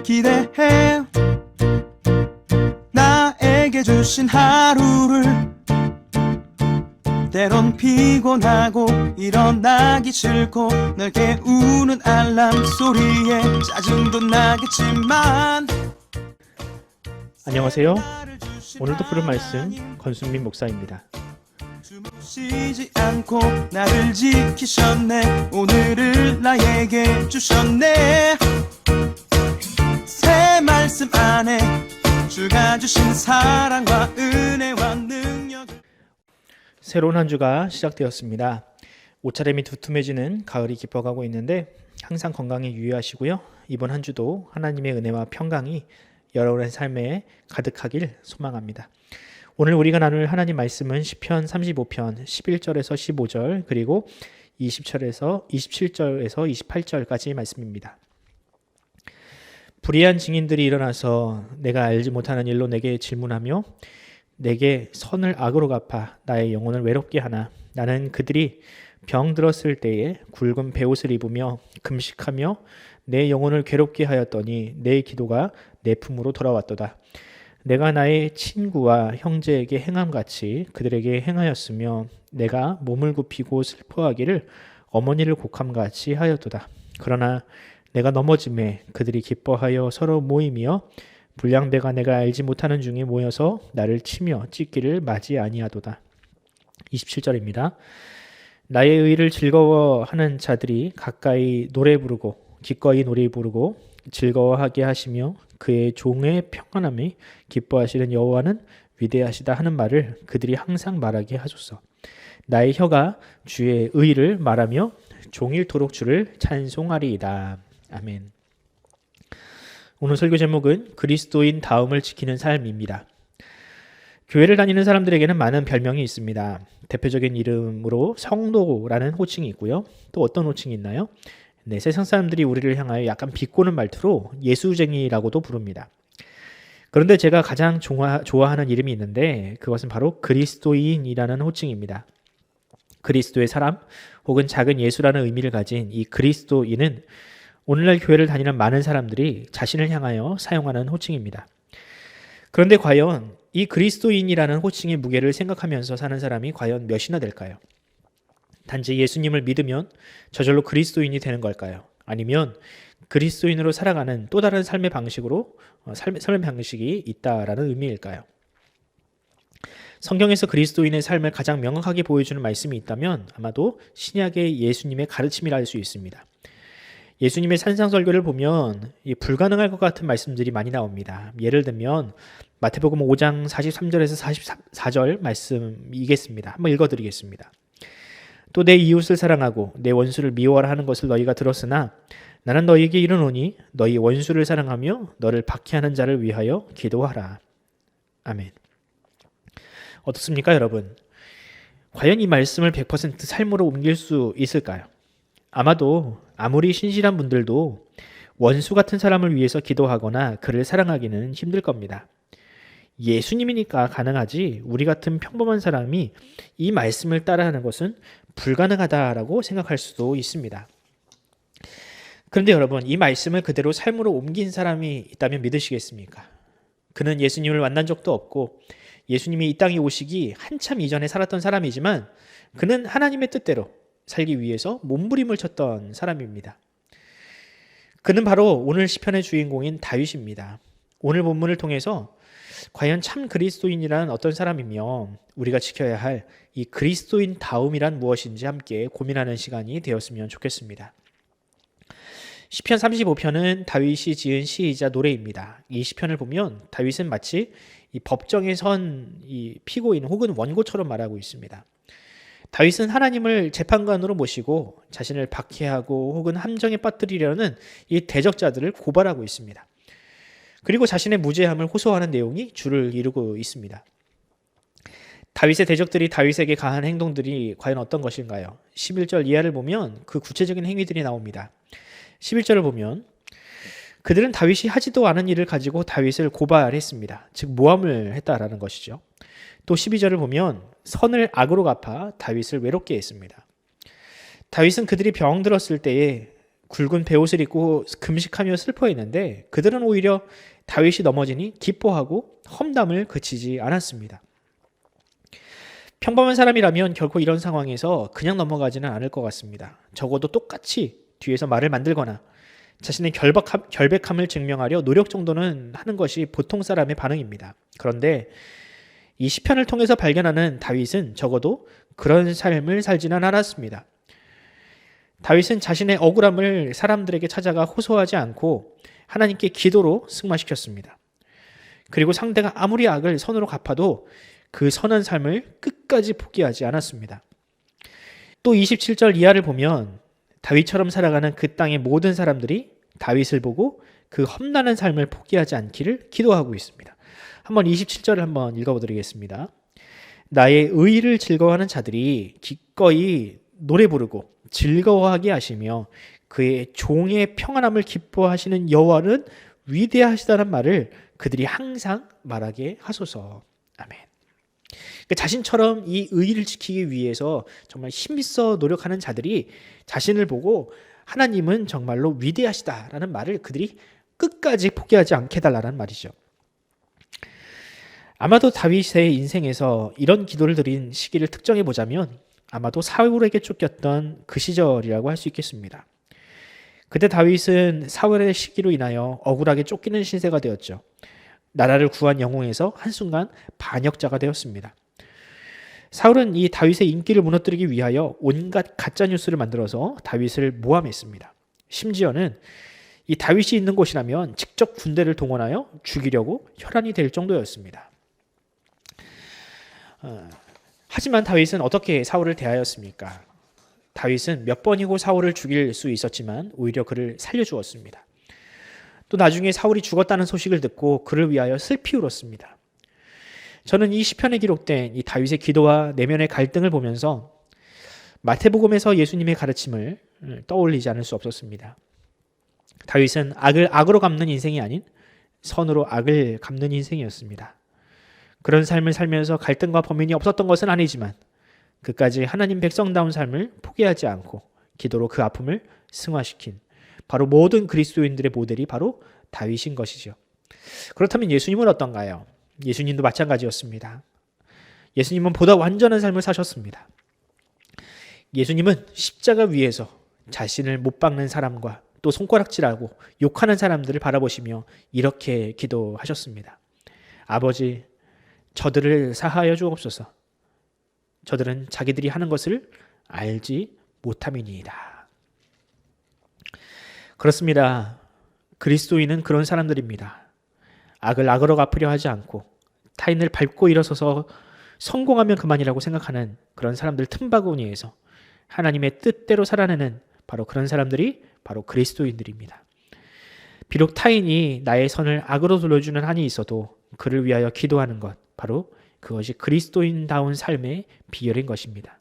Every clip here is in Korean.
기대해. 나에게 주신 하루를 때론 피곤하고 일어나기 싫고 널 깨우는 알람 소리에 짜증도 나겠지만 안녕하세요. 오늘도 부른 말씀 권순민 목사입니다. 쉬지 않고 나를 지키셨네. 오늘을 나에게 주셨네. 새 말씀 안에 주가 주신 사랑과 은혜와 능력. 새로운 한 주가 시작되었습니다. 옷차림이 두툼해지는 가을이 깊어가고 있는데 항상 건강에 유의하시고요. 이번 한 주도 하나님의 은혜와 평강이 여러분의 삶에 가득하길 소망합니다. 오늘 우리가 나눌 하나님 말씀은 시편 35편 11절에서 15절 그리고 20절에서 27절에서 28절까지 말씀입니다. 불의한 증인들이 일어나서 내가 알지 못하는 일로 내게 질문하며 내게 선을 악으로 갚아 나의 영혼을 외롭게 하나. 나는 그들이 병 들었을 때에 굵은 베옷을 입으며 금식하며 내 영혼을 괴롭게 하였더니 내 기도가 내 품으로 돌아왔도다. 내가 나의 친구와 형제에게 행함같이 그들에게 행하였으며 내가 몸을 굽히고 슬퍼하기를 어머니를 곡함같이 하였도다. 그러나 내가 넘어짐에 그들이 기뻐하여 서로 모이며 불량배가 내가 알지 못하는 중에 모여서 나를 치며 찢기를 맞이 아니하도다. 27절입니다. 나의 의를 즐거워하는 자들이 가까이 노래 부르고 기꺼이 노래 부르고 즐거워하게 하시며 그의 종의 평안함이 기뻐하시는 여호와는 위대하시다 하는 말을 그들이 항상 말하게 하소서. 나의 혀가 주의 의를 말하며 종일토록 주를 찬송하리이다. 아멘. 오늘 설교 제목은 그리스도인 다움을 지키는 삶입니다. 교회를 다니는 사람들에게는 많은 별명이 있습니다. 대표적인 이름으로 성도라는 호칭이 있고요. 또 어떤 호칭이 있나요? 네, 세상 사람들이 우리를 향하여 약간 비꼬는 말투로 예수쟁이라고도 부릅니다. 그런데 제가 가장 좋아하는 이름이 있는데 그것은 바로 그리스도인이라는 호칭입니다. 그리스도의 사람 혹은 작은 예수라는 의미를 가진 이 그리스도인은 오늘날 교회를 다니는 많은 사람들이 자신을 향하여 사용하는 호칭입니다. 그런데 과연 이 그리스도인이라는 호칭의 무게를 생각하면서 사는 사람이 과연 몇이나 될까요? 단지 예수님을 믿으면 저절로 그리스도인이 되는 걸까요? 아니면 그리스도인으로 살아가는 또 다른 삶의 방식이 있다라는 의미일까요? 성경에서 그리스도인의 삶을 가장 명확하게 보여주는 말씀이 있다면 아마도 신약의 예수님의 가르침이라 할 수 있습니다. 예수님의 산상설교를 보면 불가능할 것 같은 말씀들이 많이 나옵니다. 예를 들면 마태복음 5장 43절에서 44절 말씀이겠습니다. 한번 읽어드리겠습니다. 또 내 이웃을 사랑하고 내 원수를 미워하라 하는 것을 너희가 들었으나 나는 너희에게 이르노니 너희 원수를 사랑하며 너를 박해하는 자를 위하여 기도하라. 아멘. 어떻습니까, 여러분? 과연 이 말씀을 100% 삶으로 옮길 수 있을까요? 아마도 아무리 신실한 분들도 원수 같은 사람을 위해서 기도하거나 그를 사랑하기는 힘들 겁니다. 예수님이니까 가능하지 우리 같은 평범한 사람이 이 말씀을 따라하는 것은 불가능하다라고 생각할 수도 있습니다. 그런데 여러분, 이 말씀을 그대로 삶으로 옮긴 사람이 있다면 믿으시겠습니까? 그는 예수님을 만난 적도 없고 예수님이 이 땅에 오시기 한참 이전에 살았던 사람이지만 그는 하나님의 뜻대로 살기 위해서 몸부림을 쳤던 사람입니다. 그는 바로 오늘 시편의 주인공인 다윗입니다. 오늘 본문을 통해서 과연 참 그리스도인이란 어떤 사람이며 우리가 지켜야 할 이 그리스도인 다움이란 무엇인지 함께 고민하는 시간이 되었으면 좋겠습니다. 시편 35편은 다윗이 지은 시이자 노래입니다. 이 시편을 보면 다윗은 마치 이 법정에 선 이 피고인 혹은 원고처럼 말하고 있습니다. 다윗은 하나님을 재판관으로 모시고 자신을 박해하고 혹은 함정에 빠뜨리려는 이 대적자들을 고발하고 있습니다. 그리고 자신의 무죄함을 호소하는 내용이 줄을 이루고 있습니다. 다윗의 대적들이 다윗에게 가한 행동들이 과연 어떤 것인가요? 11절 이하를 보면 그 구체적인 행위들이 나옵니다. 11절을 보면 그들은 다윗이 하지도 않은 일을 가지고 다윗을 고발했습니다. 즉 모함을 했다라는 것이죠. 또 12절을 보면 선을 악으로 갚아 다윗을 외롭게 했습니다. 다윗은 그들이 병 들었을 때에 굵은 베옷을 입고 금식하며 슬퍼했는데 그들은 오히려 다윗이 넘어지니 기뻐하고 험담을 그치지 않았습니다. 평범한 사람이라면 결코 이런 상황에서 그냥 넘어가지는 않을 것 같습니다. 적어도 똑같이 뒤에서 말을 만들거나 자신의 결백함을 증명하려 노력 정도는 하는 것이 보통 사람의 반응입니다. 그런데 이 시편을 통해서 발견하는 다윗은 적어도 그런 삶을 살지는 않았습니다. 다윗은 자신의 억울함을 사람들에게 찾아가 호소하지 않고 하나님께 기도로 승화시켰습니다. 그리고 상대가 아무리 악을 선으로 갚아도 그 선한 삶을 끝까지 포기하지 않았습니다. 또 27절 이하를 보면 다윗처럼 살아가는 그 땅의 모든 사람들이 다윗을 보고 그 험난한 삶을 포기하지 않기를 기도하고 있습니다. 한번 27절을 한번 읽어보드리겠습니다. 나의 의의를 즐거워하는 자들이 기꺼이 노래 부르고 즐거워하게 하시며 그의 종의 평안함을 기뻐하시는 여호와는 위대하시다는 말을 그들이 항상 말하게 하소서. 아멘. 자신처럼 이 의의를 지키기 위해서 정말 힘써 노력하는 자들이 자신을 보고 하나님은 정말로 위대하시다라는 말을 그들이 끝까지 포기하지 않게 해달라는 말이죠. 아마도 다윗의 인생에서 이런 기도를 드린 시기를 특정해 보자면 아마도 사울에게 쫓겼던 그 시절이라고 할 수 있겠습니다. 그때 다윗은 사울의 시기로 인하여 억울하게 쫓기는 신세가 되었죠. 나라를 구한 영웅에서 한순간 반역자가 되었습니다. 사울은 이 다윗의 인기를 무너뜨리기 위하여 온갖 가짜 뉴스를 만들어서 다윗을 모함했습니다. 심지어는 이 다윗이 있는 곳이라면 직접 군대를 동원하여 죽이려고 혈안이 될 정도였습니다. 하지만 다윗은 어떻게 사울을 대하였습니까? 다윗은 몇 번이고 사울을 죽일 수 있었지만 오히려 그를 살려주었습니다. 또 나중에 사울이 죽었다는 소식을 듣고 그를 위하여 슬피 울었습니다. 저는 이 시편에 기록된 이 다윗의 기도와 내면의 갈등을 보면서 마태복음에서 예수님의 가르침을 떠올리지 않을 수 없었습니다. 다윗은 악을 악으로 갚는 인생이 아닌 선으로 악을 갚는 인생이었습니다. 그런 삶을 살면서 갈등과 범인이 없었던 것은 아니지만 그까지 하나님 백성다운 삶을 포기하지 않고 기도로 그 아픔을 승화시킨 바로 모든 그리스도인들의 모델이 바로 다윗인 것이죠. 그렇다면 예수님은 어떤가요? 예수님도 마찬가지였습니다. 예수님은 보다 완전한 삶을 사셨습니다. 예수님은 십자가 위에서 자신을 못 박는 사람과 또 손가락질하고 욕하는 사람들을 바라보시며 이렇게 기도하셨습니다. 아버지, 저들을 사하여 주옵소서. 저들은 자기들이 하는 것을 알지 못함이니이다. 그렇습니다. 그리스도인은 그런 사람들입니다. 악을 악으로 갚으려 하지 않고 타인을 밟고 일어서서 성공하면 그만이라고 생각하는 그런 사람들 틈바구니에서 하나님의 뜻대로 살아내는 바로 그런 사람들이 바로 그리스도인들입니다. 비록 타인이 나의 선을 악으로 돌려주는 한이 있어도 그를 위하여 기도하는 것, 바로 그것이 그리스도인다운 삶의 비결인 것입니다.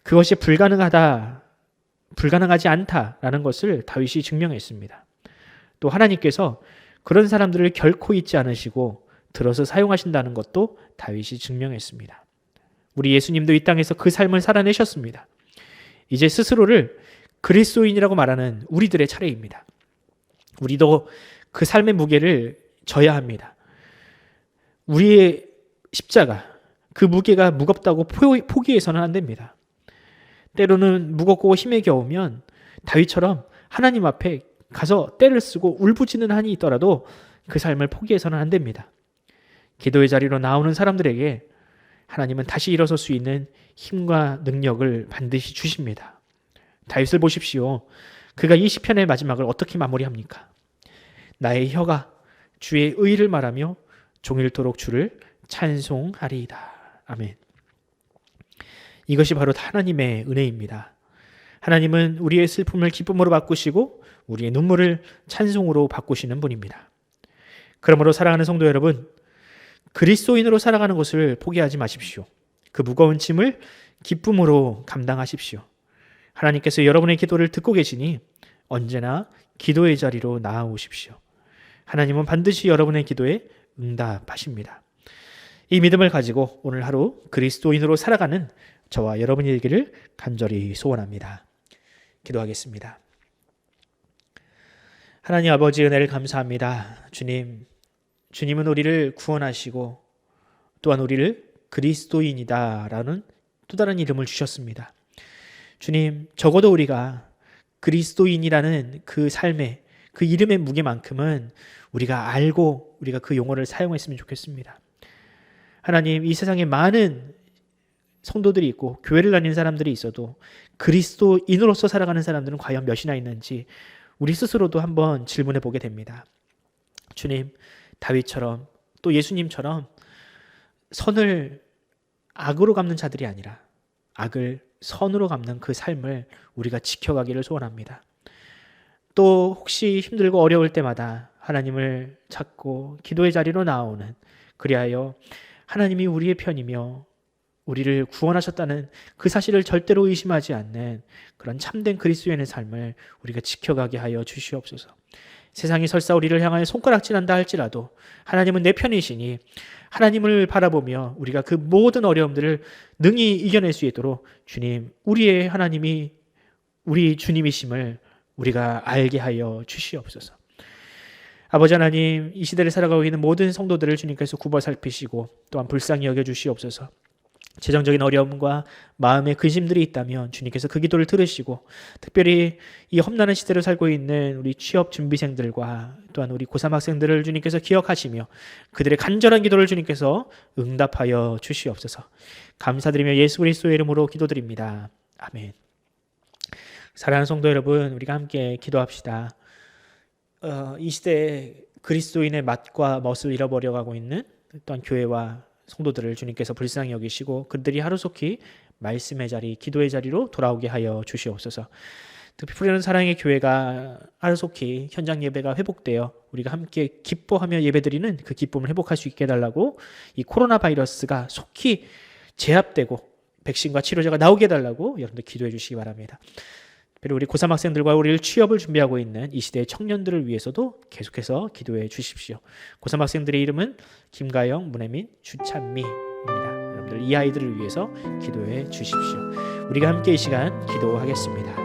그것이 불가능하지 않다라는 것을 다윗이 증명했습니다. 또 하나님께서 그런 사람들을 결코 잊지 않으시고 들어서 사용하신다는 것도 다윗이 증명했습니다. 우리 예수님도 이 땅에서 그 삶을 살아내셨습니다. 이제 스스로를 그리스도인이라고 말하는 우리들의 차례입니다. 우리도 그 삶의 무게를 져야 합니다. 우리의 십자가, 그 무게가 무겁다고 포기해서는 안 됩니다. 때로는 무겁고 힘에 겨우면 다윗처럼 하나님 앞에 가서 떼를 쓰고 울부짖는 한이 있더라도 그 삶을 포기해서는 안 됩니다. 기도의 자리로 나오는 사람들에게 하나님은 다시 일어설 수 있는 힘과 능력을 반드시 주십니다. 다윗을 보십시오. 그가 이 시편의 마지막을 어떻게 마무리합니까? 나의 혀가 주의 의를 말하며 종일토록 주를 찬송하리이다. 아멘. 이것이 바로 하나님의 은혜입니다. 하나님은 우리의 슬픔을 기쁨으로 바꾸시고 우리의 눈물을 찬송으로 바꾸시는 분입니다. 그러므로 사랑하는 성도 여러분, 그리스도인으로 살아가는 것을 포기하지 마십시오. 그 무거운 짐을 기쁨으로 감당하십시오. 하나님께서 여러분의 기도를 듣고 계시니 언제나 기도의 자리로 나아오십시오. 하나님은 반드시 여러분의 기도에 응답하십니다. 이 믿음을 가지고 오늘 하루 그리스도인으로 살아가는 저와 여러분이 되기를 간절히 소원합니다. 기도하겠습니다. 하나님 아버지 은혜를 감사합니다. 주님은 우리를 구원하시고 또한 우리를 그리스도인이다라는 또 다른 이름을 주셨습니다. 주님, 적어도 우리가 그리스도인이라는 그 삶의 그 이름의 무게만큼은 우리가 알고 우리가 그 용어를 사용했으면 좋겠습니다. 하나님, 이 세상에 많은 성도들이 있고 교회를 다니는 사람들이 있어도 그리스도인으로서 살아가는 사람들은 과연 몇이나 있는지 우리 스스로도 한번 질문해 보게 됩니다. 주님, 다윗처럼 또 예수님처럼 선을 악으로 갚는 자들이 아니라 악을 선으로 갚는 그 삶을 우리가 지켜가기를 소원합니다. 또 혹시 힘들고 어려울 때마다 하나님을 찾고 기도의 자리로 나오는, 그리하여 하나님이 우리의 편이며 우리를 구원하셨다는 그 사실을 절대로 의심하지 않는 그런 참된 그리스도인의 삶을 우리가 지켜가게 하여 주시옵소서. 세상이 설사 우리를 향하여 손가락질한다 할지라도 하나님은 내 편이시니 하나님을 바라보며 우리가 그 모든 어려움들을 능히 이겨낼 수 있도록 주님, 우리의 하나님이 우리 주님이심을 우리가 알게 하여 주시옵소서. 아버지 하나님, 이 시대를 살아가고 있는 모든 성도들을 주님께서 굽어 살피시고 또한 불쌍히 여겨 주시옵소서. 재정적인 어려움과 마음의 근심들이 있다면 주님께서 그 기도를 들으시고, 특별히 이 험난한 시대를 살고 있는 우리 취업 준비생들과 또한 우리 고3 학생들을 주님께서 기억하시며 그들의 간절한 기도를 주님께서 응답하여 주시옵소서. 감사드리며 예수 그리스도의 이름으로 기도드립니다. 아멘. 사랑하는 성도 여러분, 우리가 함께 기도합시다. 이 시대에 그리스도인의 맛과 멋을 잃어버려가고 있는 또한 교회와 성도들을 주님께서 불쌍히 여기시고 그들이 하루속히 말씀의 자리, 기도의 자리로 돌아오게 하여 주시옵소서. 특히 푸르는 사랑의 교회가 하루속히 현장 예배가 회복되어 우리가 함께 기뻐하며 예배드리는 그 기쁨을 회복할 수 있게 해달라고, 이 코로나 바이러스가 속히 제압되고 백신과 치료제가 나오게 해달라고 여러분들 기도해 주시기 바랍니다. 그리고 우리 고3 학생들과 우리를 취업을 준비하고 있는 이 시대의 청년들을 위해서도 계속해서 기도해 주십시오. 고3 학생들의 이름은 김가영, 문혜민, 주찬미입니다. 여러분들 이 아이들을 위해서 기도해 주십시오. 우리가 함께 이 시간 기도하겠습니다.